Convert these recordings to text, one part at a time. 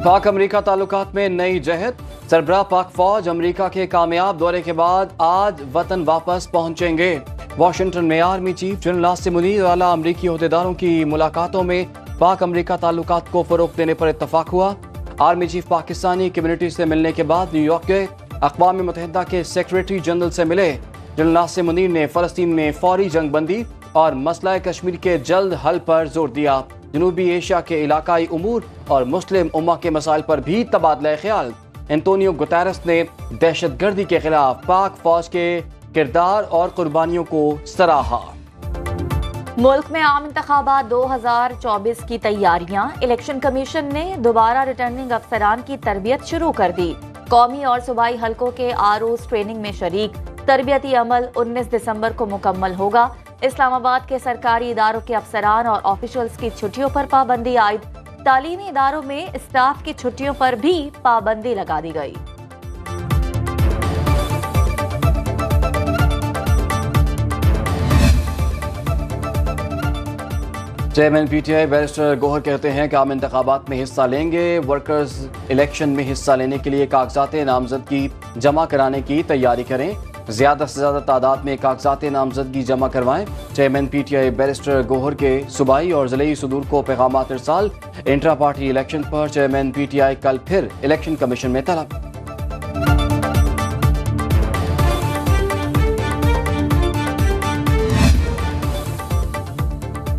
पाक अमरीका ताल्लुकात में नई जहद। सरबराह पाक फौज अमरीका के कामयाब दौरे के बाद आज वतन वापस पहुंचेंगे। वाशिंगटन में army chief general Nasir Munir और आला अमरीकी ओहदेदारों की मुलाकातों में पाक अमरीका ताल्लुकात को फरोग देने पर इत्तफाक हुआ। आर्मी चीफ पाकिस्तानी कम्युनिटी से मिलने के बाद न्यूयॉर्क गए। अक़वाम मुत्तहिदा के सेक्रेटरी जनरल से मिले। जनरल नासिर मुनीर ने फ़लस्तीन में फौरी जंग बंदी और मसला कश्मीर के जल्द हल पर जोर दिया। जनूबी एशिया के इलाकाई उमूर और मुस्लिम उम्मा के मसाइल पर भी तबादला ख्याल। एंटोनियो गुतेरेस ने दहशतगर्दी के खिलाफ पाक फौज के किरदार और कुर्बानियों को सराहा। मुल्क में आम इंतखाबात 2024 की तैयारियां। इलेक्शन कमीशन ने दोबारा रिटर्निंग अफसरान की तरबियत शुरू कर दी। कौमी और सूबाई हलकों के आरोज ट्रेनिंग में शरीक। तरबियती अमल 19 दिसंबर को मुकम्मल होगा। इस्लामाबाद के सरकारी इदारों के अफसरान और ऑफिशियल्स की छुट्टियों पर पाबंदी आयद। तालीमी इदारों में स्टाफ की छुट्टियों पर भी पाबंदी लगा दी गई। चेयरमैन पीटीआई बैरिस्टर गौहर कहते हैं कि आम इंतखाबात में हिस्सा लेंगे। वर्कर्स इलेक्शन में हिस्सा लेने के लिए कागजात नामजदगी जमा कराने की तैयारी करें। ज़्यादा से ज़्यादा तादाद में कागजात नामजदगी जमा करवाएं। चेयरमैन पीटीआई बैरिस्टर गौहर के सूबाई और ज़िले सदूर को पैगामात इरसाल। इंट्रा पार्टी इलेक्शन पर चेयरमैन पीटीआई कल फिर इलेक्शन कमीशन में तलब।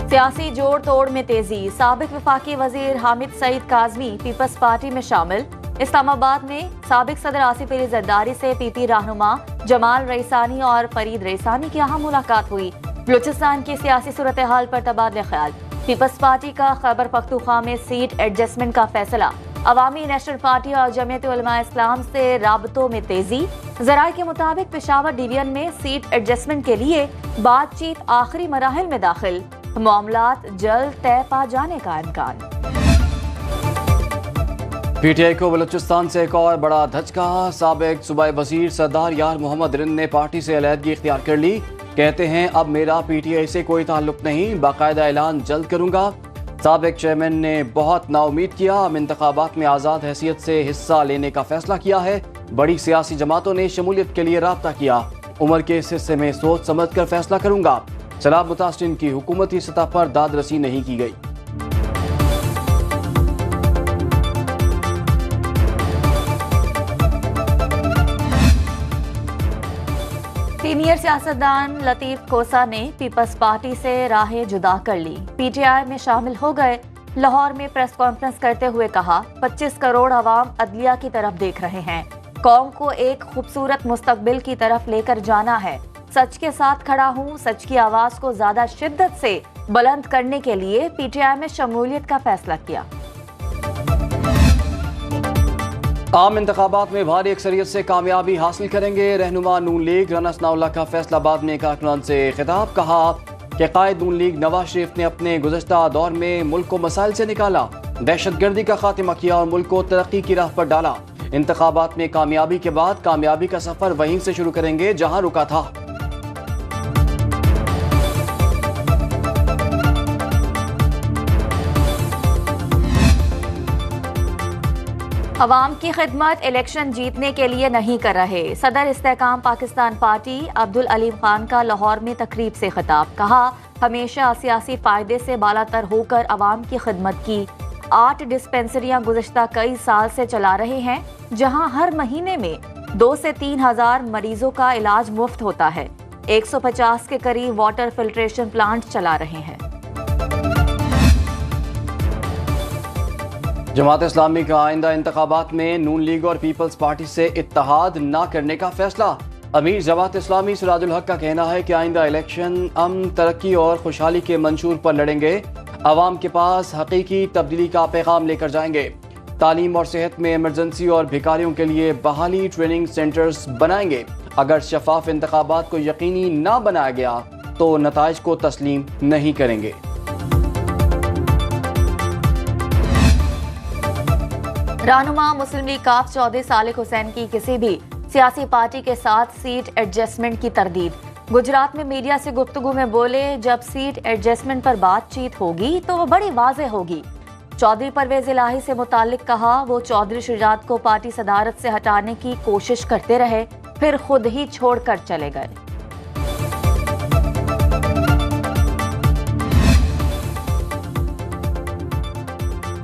सियासी जोड़ तोड़ में तेजी। साबिक वफाकी वजीर हामिद सईद काज़मी पीपल्स पार्टी में शामिल। इस्लामाबाद में साबिक सदर आसिफ अली जरदारी से पीपी रहनुमा जमाल रईसानी और फरीद रईसानी की अहम मुलाकात हुई। बलूचिस्तान की सियासी सूरत हाल पर तबादला ख्याल। पीपल्स पार्टी का खैबर पख्तूनख्वा में सीट एडजस्टमेंट का फैसला। अवामी नेशनल पार्टी और जमीयत उलमा इस्लाम से राबतों में तेजी। जराये के मुताबिक पेशावर डिवीजन में सीट एडजस्टमेंट के लिए बातचीत आखिरी मराहिल में दाखिल। मामलात जल्द तय पा जाने का इम्कान। पीटीआई को बलूचिस्तान से एक और बड़ा धचका। साबिक सूबाई वजीर सरदार यार मोहम्मद रिंद ने पार्टी से अलहदगी इख्तियार कर ली। कहते हैं अब मेरा पीटीआई से कोई ताल्लुक नहीं, बाकायदा ऐलान जल्द करूंगा। साबिक चेयरमैन ने बहुत नाउमीद किया। हम इंतखाबात में आज़ाद हैसियत से हिस्सा लेने का फैसला किया है। बड़ी सियासी जमातों ने शमूलियत के लिए राब्ता किया। उम्र के इस हिस्से में सोच समझ कर फैसला करूंगा। सैलाब मुतासरीन की हुकूमती सतह पर दाद रसी नहीं की गई। सीनियर सियासतदान लतीफ कोसा ने पीपल्स पार्टी से राहें जुदा कर ली। पीटीआई में शामिल हो गए। लाहौर में प्रेस कॉन्फ्रेंस करते हुए कहा, 25 करोड़ अवाम अदलिया की तरफ देख रहे हैं। कौम को एक खूबसूरत मुस्तकबिल की तरफ लेकर जाना है। सच के साथ खड़ा हूँ। सच की आवाज को ज्यादा शिद्दत से बुलंद करने के लिए पीटीआई में शमूलियत का फैसला किया। आम इंतखाबात में भारी अक्सरियत से कामयाबी हासिल करेंगे। रहनुमा नून लीग राना सनाउल्लाह का फैसलाबाद में कारकुनान से खिताब। कहा कि कायद नून लीग नवाज शरीफ ने अपने गुज़श्ता दौर में मुल्क को मसाइल से निकाला, दहशतगर्दी का खात्मा किया और मुल्क को तरक्की की राह पर डाला। इंतखाबात में कामयाबी के बाद कामयाबी का सफर वहीं से शुरू करेंगे जहां रुका था। अवाम की खिदमत इलेक्शन जीतने के लिए नहीं कर रहे। सदर इस्तेहकाम पाकिस्तान पार्टी अब्दुल अलीम खान का लाहौर में तकरीब से खिताब। कहा, हमेशा सियासी फायदे से बालातर होकर अवाम की खिदमत की। 8 डिस्पेंसरियां गुज़श्ता कई साल से चला रहे हैं, जहां हर महीने में 2 से 3 हजार मरीजों का इलाज मुफ्त होता है। 150 के करीब वाटर फिल्ट्रेशन प्लांट चला रहे हैं। जमात इस्लामी का आइंदा इंतखाबात में नून लीग और पीपल्स पार्टी से इत्तेहाद न करने का फैसला। अमीर जमात इस्लामी सिराजुल हक का कहना है कि आइंदा इलेक्शन अमन, तरक्की और खुशहाली के मंशूर पर लड़ेंगे। अवाम के पास हकीकी तब्दीली का पैगाम लेकर जाएंगे। तालीम और सेहत में इमरजेंसी और भिखारियों के लिए बहाली ट्रेनिंग सेंटर्स बनाएंगे। अगर शफाफ इंतखाबात को यकीनी ना बनाया गया तो नताइज को तस्लीम नहीं करेंगे। रहनुमा मुस्लिम लीग काफ चौधरी सालिक हुसैन की किसी भी सियासी पार्टी के साथ सीट एडजस्टमेंट की तरदीद। गुजरात में मीडिया से गुफ्तगू में बोले, जब सीट एडजस्टमेंट पर बातचीत होगी तो वो बड़ी वाज़ेह होगी। चौधरी परवेज इलाही से मुताल्लिक कहा, वो चौधरी शुजात को पार्टी सदारत से हटाने की कोशिश करते रहे, फिर खुद ही छोड़कर चले गए।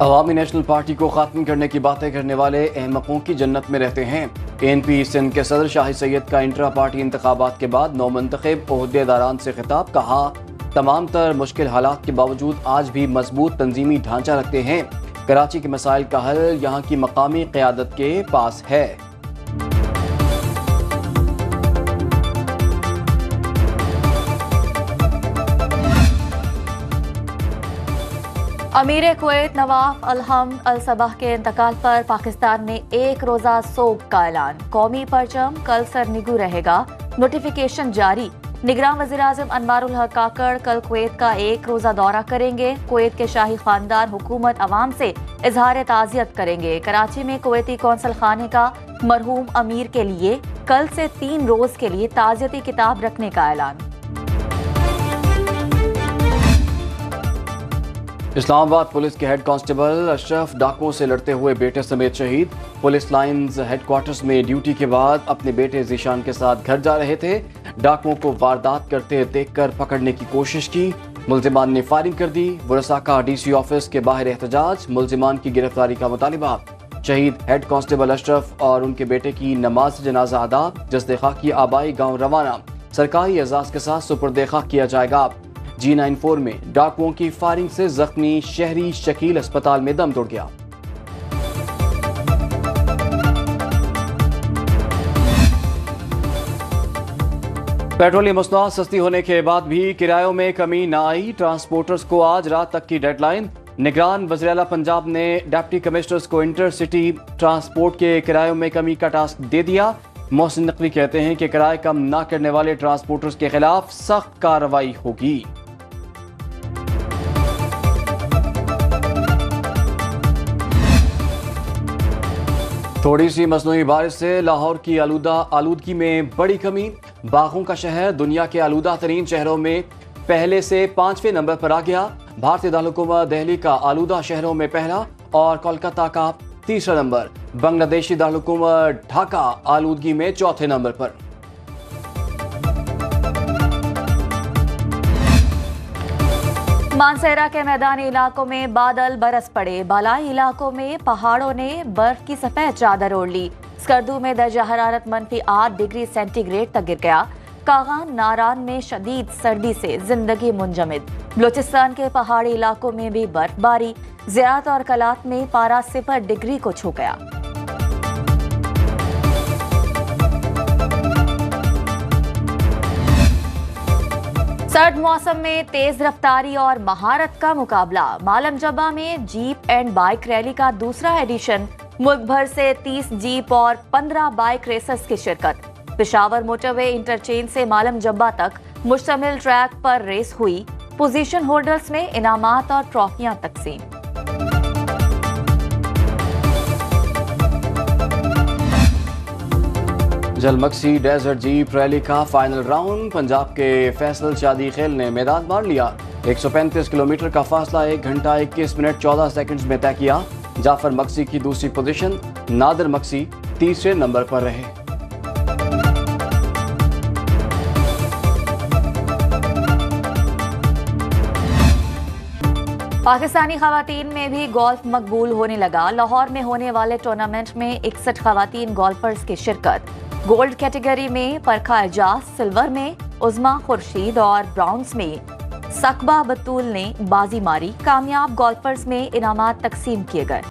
अवामी नेशनल पार्टी को खात्म करने की बातें करने वाले अहमकों की जन्नत में रहते हैं। एनपी सिंध के सदर शाहिद सैयद का इंट्रा पार्टी इंतखाबात के बाद नौमंतखब ओहदेदारान से खिताब, कहा तमाम तर मुश्किल हालात के बावजूद आज भी मजबूत तंजीमी ढांचा रखते हैं। कराची के मसाइल का हल यहाँ की मकामी क़यादत के पास है। अमीर कुवैत नवाफ अल-हमद अल-सबह के इंतकाल पर पाकिस्तान में एक रोजा सोग का ऐलान। कौमी परचम कल सरनिगू रहेगा, नोटिफिकेशन जारी। निगरान वज़ीर-ए-आज़म अनवारुल हक काकड़ कल कुवैत का एक रोजा दौरा करेंगे। कुवैत के शाही खानदान, हुकूमत, अवाम से इजहार ताज़ियत करेंगे। कराची में कुवैती कौंसल खाने का मरहूम अमीर के लिए कल से 3 रोज के लिए ताज़ियती किताब रखने का ऐलान। इस्लामाबाद पुलिस के हेड कांस्टेबल अशरफ डाकुओं से लड़ते हुए बेटे समेत शहीद। पुलिस लाइंस हेडक्वार्टर्स में ड्यूटी के बाद अपने बेटे जीशान के साथ घर जा रहे थे। डाकुओं को वारदात करते देखकर पकड़ने की कोशिश की, मुल्जिमान ने फायरिंग कर दी। बुरसा का डीसी ऑफिस के बाहर एहतजाज, मुल्जिमान की गिरफ्तारी का मुतालिबा। शहीद हेड कांस्टेबल अशरफ और उनके बेटे की नमाज जनाजा अदा, जस्दे खाकी आबाई गाँव रवाना, सरकारी एजाज के साथ सुपुर्दे खाक किया जाएगा। G94 में डाकुओं की फायरिंग से जख्मी शहरी शकील अस्पताल में दम तोड़ गया। पेट्रोलियम मसनूआत सस्ती होने के बाद भी किरायों में कमी न आई। ट्रांसपोर्टर्स को आज रात तक की डेडलाइन। निगरान वज़ीर आला पंजाब ने डिप्टी कमिश्नर्स को इंटरसिटी ट्रांसपोर्ट के किरायों में कमी का टास्क दे दिया। मोहसिन नकवी कहते हैं कि किराए कम न करने वाले ट्रांसपोर्टर्स के खिलाफ सख्त कार्रवाई होगी। थोड़ी सी मसनूई बारिश से लाहौर की आलूदगी में बड़ी कमी। बागों का शहर दुनिया के आलूदा तरीन शहरों में पहले से 5वें नंबर पर आ गया। भारतीय दारुल-हुकूमत दिल्ली का आलूदा शहरों में पहला और कोलकाता का 3रा नंबर। बांग्लादेशी दारुल-हुकूमत ढाका आलूदगी में 4थे नंबर पर। मानसेरा के मैदानी इलाकों में बादल बरस पड़े। बालाई इलाकों में पहाड़ों ने बर्फ की सफेद चादर ओढ़ ली। स्कर्दू में दर्जा हरारत -8 डिग्री सेंटीग्रेड तक गिर गया। कागान नारान में शदीद सर्दी से जिंदगी मुंजमद। बलूचिस्तान के पहाड़ी इलाकों में भी बर्फबारी। ज़ियारत और कलात में पारा 0 डिग्री को छू गया। सर्द मौसम में तेज रफ्तारी और महारत का मुकाबला। मालम जब्बा में जीप एंड बाइक रैली का दूसरा एडिशन। मुल्क भर से 30 जीप और 15 बाइक रेसर्स की शिरकत। पेशावर मोटरवे इंटरचेंज से मालम जब्बा तक मुश्तमिल ट्रैक पर रेस हुई। पोजीशन होल्डर्स में इनामात और ट्रॉफियां तकसीम। जलमक्सी डेजर्ट जीप रैली का फाइनल राउंड। पंजाब के फैसल शादी खेल ने मैदान मार लिया। 135 किलोमीटर का फासला 1 घंटा 21 मिनट 14 सेकंड्स में तय किया। जाफर मक्सी की दूसरी पोजीशन, नादिर मक्सी 3रे नंबर पर रहे। पाकिस्तानी खवातीन में भी गोल्फ मकबूल होने लगा। लाहौर में होने वाले टूर्नामेंट में 61 खवातीन गोल्फर्स की शिरकत। गोल्ड कैटेगरी में परखा एजाज, सिल्वर में उज़मा खुर्शीद और ब्राउन्स में सकबा बतूल ने बाजी मारी। कामयाब गोल्फर्स में इनामात तकसीम किए गए।